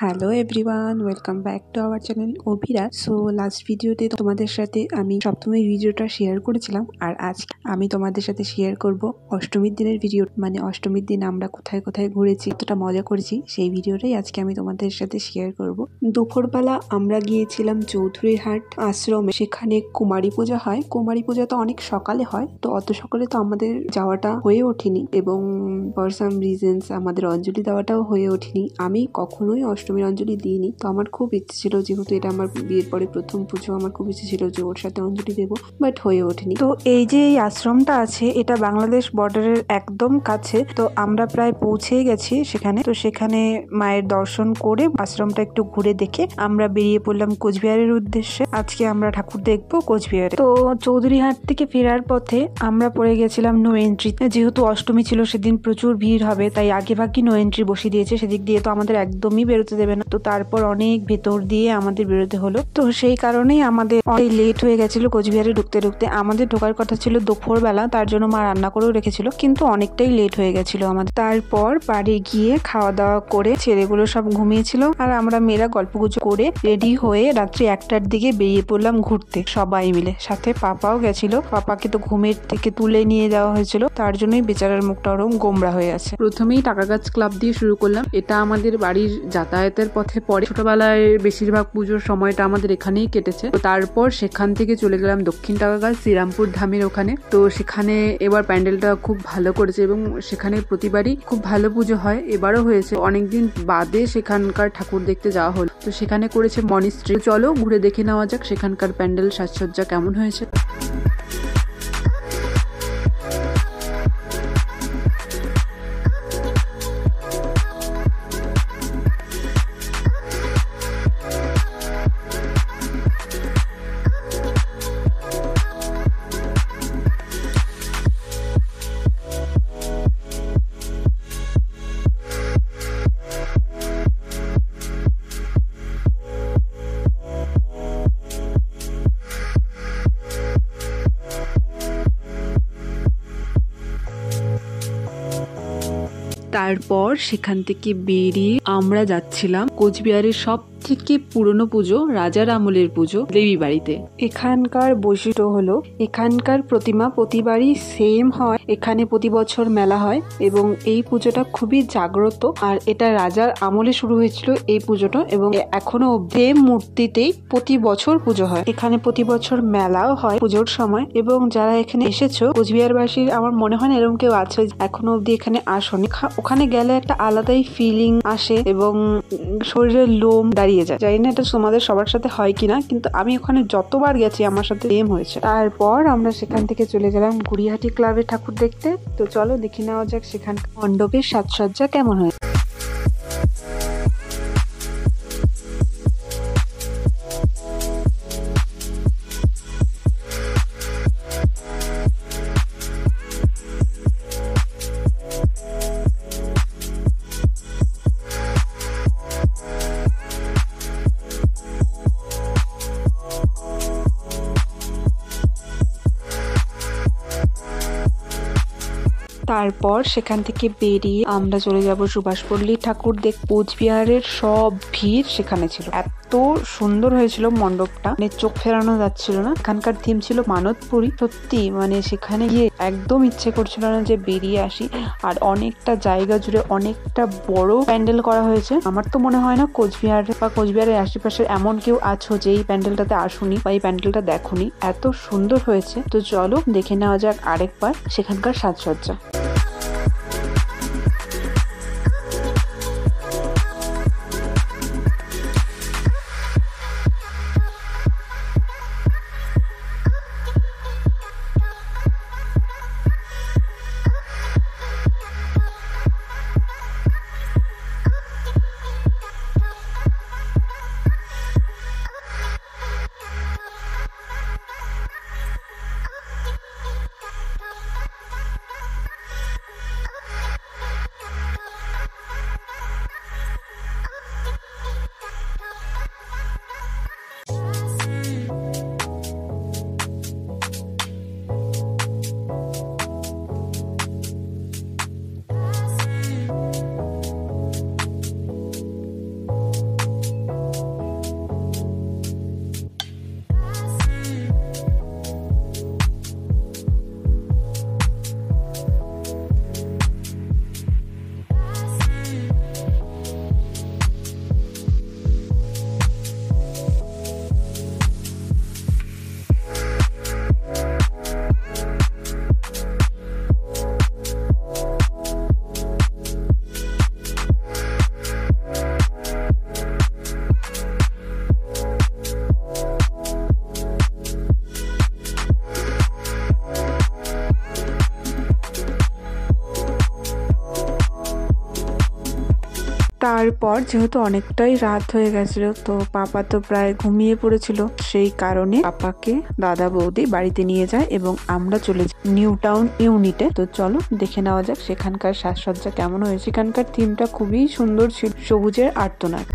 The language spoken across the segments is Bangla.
Hello everyone, welcome back to our channel Abhiraj. So last ভিডিওতে তোমাদের সাথে আমি সপ্তমীর ভিডিওটা শেয়ার করেছিলাম, আর আজকে আমি তোমাদের সাথে শেয়ার করব অষ্টমীর দিনের ভিডিও। মানে অষ্টমীর দিন আমরা কোথায় কোথায় ঘুরেছি, কতটা মজা করেছি, সেই ভিডিওটাই আজকে আমি তোমাদের সাথে শেয়ার করব। দুপুরবেলা আমরা গিয়েছিলাম চৌধুরীহাট আশ্রমে, সেখানে কুমারী পূজা হয়। কুমারী পূজা তো অনেক সকালে হয়, তো অত সকালে তো আমাদের যাওয়াটা হয়ে ওঠেনি, এবং ফর সাম রিজনস আমাদের অঞ্জলি দেওয়াটাও হয়ে ওঠেনি। আমি কখনোই অষ্টমীর অঞ্জলি দিইনি, তো আমার খুব ইচ্ছে ছিল, যেহেতু এটা আমার বিয়ের পরে প্রথম পুজো, আমার খুব ইচ্ছে ছিল যে ওর সাথে অঞ্জলি দেবো, বাট হয়ে ওঠেনি। তো এই যে এই আশ্রমটা আছে, এটা বাংলাদেশ বর্ডারের একদম কাছে। তো আমরা প্রায় পৌঁছেই গেছি সেখানে। তো সেখানে মায়ের দর্শন করে আশ্রমটা একটু ঘুরে দেখে আমরা বেরিয়ে পড়লাম কোচবিহারের উদ্দেশ্যে। আজকে আমরা ঠাকুর দেখবো কোচবিহারে। তো চৌধুরীহাট থেকে ফেরার পথে আমরা পড়ে গেছিলাম নো এন্ট্রি। যেহেতু অষ্টমী ছিল সেদিন প্রচুর ভিড় হবে, তাই আগে ভাগে নো এন্ট্রি বসিয়ে দিয়েছে। সেদিক দিয়ে তো আমাদের একদমই বেরোতে দেবে না, তো তারপর অনেক ভেতর দিয়ে আমাদের বেরোতে হলো। তো সেই কারণেই আমাদের অনেক লেট হয়ে গেছিল কোচবিহারে ঢুকতে ঢুকতে। আমাদের ঢোকার কথা ছিল দুপুর বেলা, তার জন্য মা রান্না করেও রেখেছিল, কিন্তু অনেকটাই লেট হয়ে গেছিল আমাদের। তারপর বাড়ি গিয়ে খাওয়া দাওয়া করে ছেলেগুলো সব ঘুমিয়েছিল, আর আমরা মেয়েরা গল্পগুজব করে রেডি হয়ে রাত্রি 1টার দিকে বেরিয়ে পড়লাম ঘুরতে সবাই মিলে। সাথে পাপাও গেছিল, পাপাকে তো ঘুমের থেকে তুলে নিয়ে যাওয়া হয়েছিল, তার জন্যই বেচারার মুখটা ওরকম গোমড়া হয়ে আছে। প্রথমেই টাকাগাছ ক্লাব দিয়ে শুরু করলাম। এটা আমাদের বাড়ির যাতায়াতের পথে পড়ে। ছোটবেলায় বেশিরভাগ পুজোর সময়টা আমাদের এখানেই কেটেছে। তো তারপর সেখান থেকে চলে গেলাম দক্ষিণ টাকাগাছ শ্রীরামপুর ধামের ওখানে। তো সেখানে এবার প্যান্ডেলটা খুব ভালো করেছে, এবং সেখানে প্রতিবারই খুব ভালো পুজো হয়। এবারও হয়েছে, অনেকদিন বাদে সেখানকার ঠাকুর দেখতে যাওয়া হলো। তো সেখানে করেছে মনিস্ট্রি। চলো ঘুরে দেখে নেওয়া যাক সেখানকার প্যান্ডেল সাজসজ্জা কেমন হয়েছে। তারপর সেখান থেকে বেরিয়ে আমরা যাচ্ছিলাম কোচবিহারের সব থেকে পুরনো পুজো, রাজার আমলের পুজো, দেবী বাড়িতে। এখানকার বৈশিষ্ট্য হলো এখানকার প্রতিমা প্রতিবারই সেম হয়। এখানে প্রতি বছর মেলা হয়, এবং এই পুজোটা খুবই জাগ্রত। আর এটা রাজার আমলে শুরু হয়েছিল এই পুজোটা, এবং এখনো সেম মূর্তিতেই প্রতি বছর পুজো হয়। এখানে প্রতি বছর মেলাও হয় পুজোর সময়, এবং যারা এখানে এসেছো কোচবিহারবাসীর, আমার মনে হয় না এরকম কেউ আছে এখনো অব্দি এখানে আসনি। ওখানে গেলে একটা আলাদাই ফিলিং আসে, এবং শরীরের লোম দাঁড়িয়ে যায়। জানি না এটা তোমাদের সবার সাথে হয় কিনা, কিন্তু আমি ওখানে যতবার গেছি আমার সাথে সেম হয়েছে। তারপর আমরা সেখান থেকে চলে গেলাম গুড়িয়াহাটি ক্লাবে ঠাকুর দেখতে। তো চলো দেখে নেওয়া যাক সেখানকার মণ্ডপের সাজসজ্জা কেমন হয়। তারপর সেখান থেকে বেরিয়ে আমরা চলে যাব সুভাষপল্লী ঠাকুর দেখ। কোচবিহারের সব ভিড় সেখানে ছিল, এত সুন্দর হয়েছিল মণ্ডপটা, মানে চোখ ফেরানো যাচ্ছিল না। এখানকার থিম ছিল মানতপুরি। সত্যি মানে সেখানে গিয়ে একদম ইচ্ছে করছিল না যে বেরিয়ে আসি। আর অনেকটা জায়গা জুড়ে অনেকটা বড় প্যান্ডেল করা হয়েছে। আমার তো মনে হয় না কোচবিহার বা কোচবিহারের আশেপাশে এমন কেউ আছো যে এই প্যান্ডেলটাতে আসুনি বা এই প্যান্ডেলটা দেখোনি। এত সুন্দর হয়েছে। তো চলো দেখে নেওয়া যাক আরেকবার সেখানকার সাজসজ্জা। তারপর যেহেতু অনেকটাই রাত হয়ে গেছিল, তো পাপা তো প্রায় ঘুমিয়ে পড়েছিল, সেই কারণে পাপাকে দাদা বৌদি বাড়িতে নিয়ে যায় এবং আমরা চলে যাই নিউ টাউন ইউনিটে। তো চলো দেখে নেওয়া যাক সেখানকার সাজসজ্জা কেমন হয়েছে। সেখানকার থিমটা খুবই সুন্দর ছিল, সবুজের আর্তনাদ।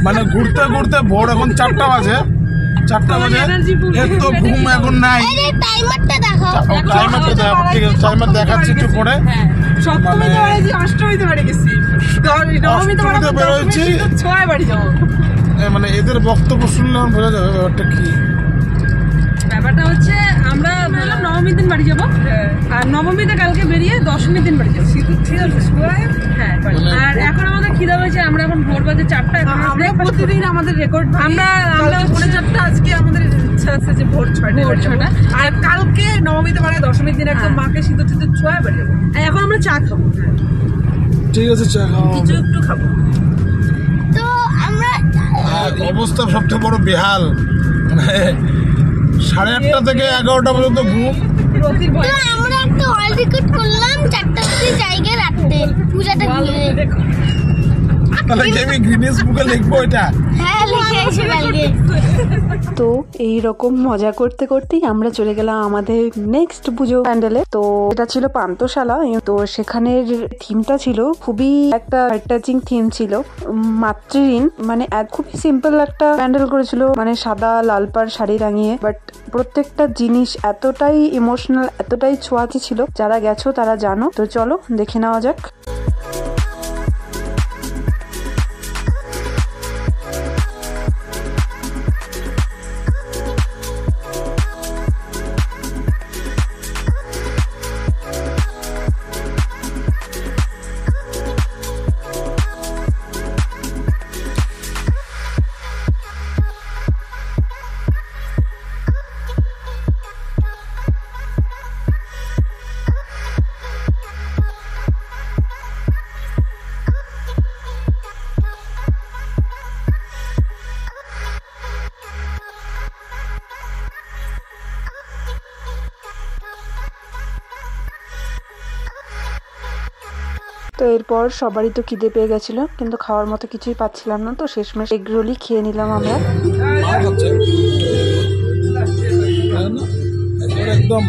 মানে ঘুরতে ঘুরতে ভোর এখন 4টা বাজে, এর তো ঘুম এখন নাই। টাইমারটা দেখো, ঠিক আছে টাইমার দেখাচ্ছি একটু পরে। মানে এদের বক্তব্য শুনলে বোঝা যাবে ব্যাপারটা কি। ব্যাপারটা হচ্ছে আমরা বললাম নবমীর দিন বাড়ি যাবো, আর নবমীতে কালকে বেরিয়ে দশমীর দিন বাড়ি যাবো। হ্যাঁ, আর এখন আমাদের খিদা হয়েছে, আমরা এখন ভোর বাজে 4টা। প্রতিদিন আমাদের রেকর্ড, আমরা পৌনে 4টা, আজকে আমাদের ইচ্ছা আছে যে ভোর 6টা। আর কালকে নবমীতে বাড়ি, দশমীর দিন একদম মাকে সিঁদুর টিঁদুর ছোঁয়া বাড়ি যাবো। এখন আমরা চা খাবো। ঠিক আছে চা খাবো, কিছু একটু খাবো। তো আমরা অবস্থা সবচেয়ে বড় বেহাল, মানে 8:30 থেকে 11টা পর্যন্ত ঘুম। আমরা একটা অল রেকর্ড করলাম 4টার জায়গায় রাখতে পূজাটা ঘিরে। তাহলে কি আমি গ্রিনিস বুকে লিখবো এটা? হ্যাঁ, লিখে এসে কালকে। তো এই রকম মজা করতে করতেই আমরা চলে গেলাম আমাদের নেক্সট পুজো প্যান্ডেলে। তো এটা ছিল পান্থশালা। তো সেখানের থিমটা ছিল খুবই একটা টাচিং থিম ছিল, মাতৃঋণ। মানে খুবই সিম্পল একটা প্যান্ডেল করেছিল, মানে সাদা লাল পাড় শাড়ি রাঙিয়ে, বাট প্রত্যেকটা জিনিস এতটাই ইমোশনাল, এতটাই ছোঁয়াচে ছিল, যারা গেছো তারা জানো। তো চলো দেখে নেওয়া যাক। তো এরপর সবারই তো খিদে পেয়ে গেছিল, কিন্তু খাওয়ার মতো কিছুই পাচ্ছিলাম না। তো শেষমেশ এগ রোলই খেয়ে নিলাম আমরা। একদম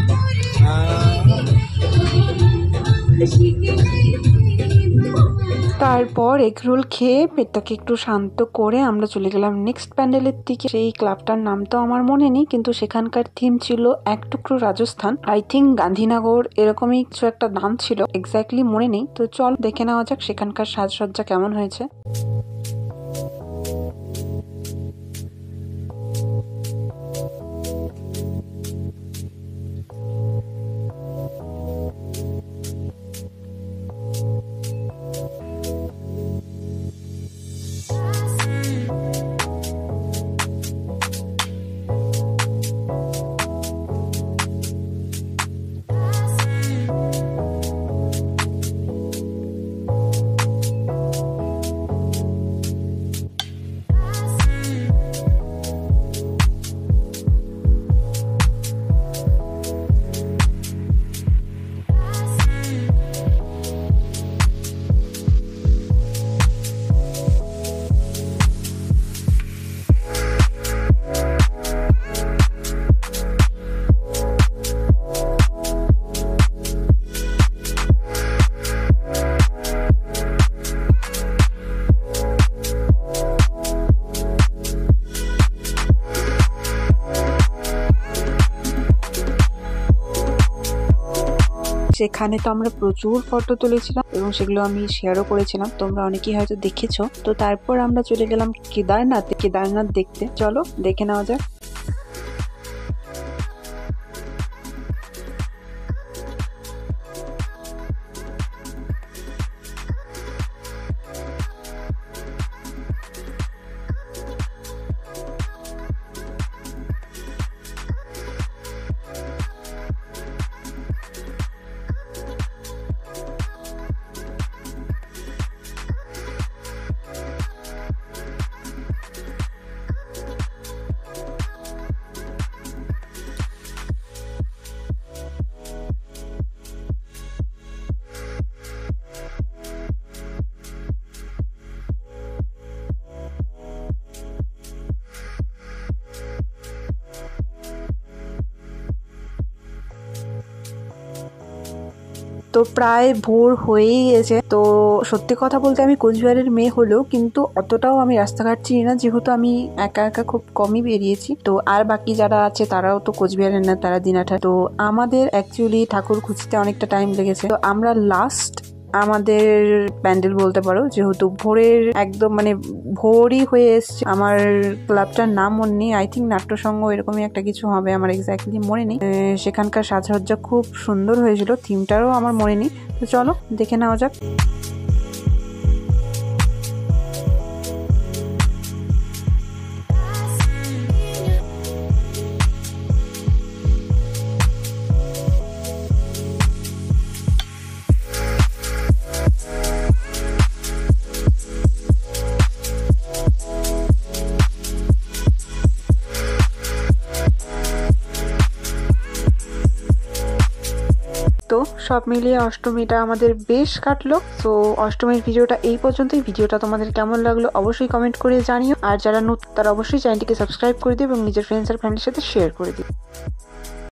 তারপর এগ রোল খেয়ে পেটটাকে একটু শান্ত করে আমরা চলে গেলাম নেক্সট প্যান্ডেলের দিকে। সেই ক্লাবটার নাম তো আমার মনে নেই, কিন্তু সেখানকার থিম ছিল এক টুকরো রাজস্থান, আই থিঙ্ক গান্ধীনগর, এরকমই কিছু একটা নাম ছিল, এক্স্যাক্টলি মনে নেই। তো চল দেখে নেওয়া যাক সেখানকার সাজসজ্জা কেমন হয়েছে। সেখানে তো আমরা প্রচুর ফটো তুলেছিলাম এবং সেগুলো আমি শেয়ারও করেছিলাম, তোমরা অনেকেই হয়তো দেখেছো। তো তারপর আমরা চলে গেলাম কেদারনাথ দেখতে। চলো দেখে নেওয়া যাক। তো প্রায় ভোর হয়েই গেছে। তো সত্যি কথা বলতে আমি কোচবিহারের মেয়ে হলেও কিন্তু অতটাও আমি রাস্তাঘাট চিনি না, যেহেতু আমি একা একা খুব কমই বেরিয়েছি। তো আর বাকি যারা আছে তারাও তো কোচবিহারের না, তারা দিনাটা। তো আমাদের অ্যাকচুয়ালি ঠাকুর খুঁজতে অনেকটা টাইম লেগেছে। তো আমরা লাস্ট আমাদের প্যান্ডেল বলতে পারো, যেহেতু ভোরের একদম মানে ভোরই হয়ে এসছে। আমার ক্লাবটার নাম মনে নেই, আই থিঙ্ক নাট্যসংঘ এরকমই একটা কিছু হবে, আমার এক্স্যাক্টলি মনে নেই। সেখানকার সাজসজ্জা খুব সুন্দর হয়েছিল, থিমটারও আমার মনে নেই। তো চলো দেখে নেওয়া যাক। তো সব মিলিয়ে অষ্টমীটা আমাদের বেশ কাটলো। তো অষ্টমীর ভিডিওটা এই পর্যন্তই। ভিডিওটা তোমাদের কেমন লাগলো অবশ্যই কমেন্ট করে জানিও। আর যারা নতুন তারা অবশ্যই চ্যানেলটিকে সাবস্ক্রাইব করে দিও এবং নিজের ফ্রেন্ডস আর ফ্যামিলির সাথে শেয়ার করে দিও।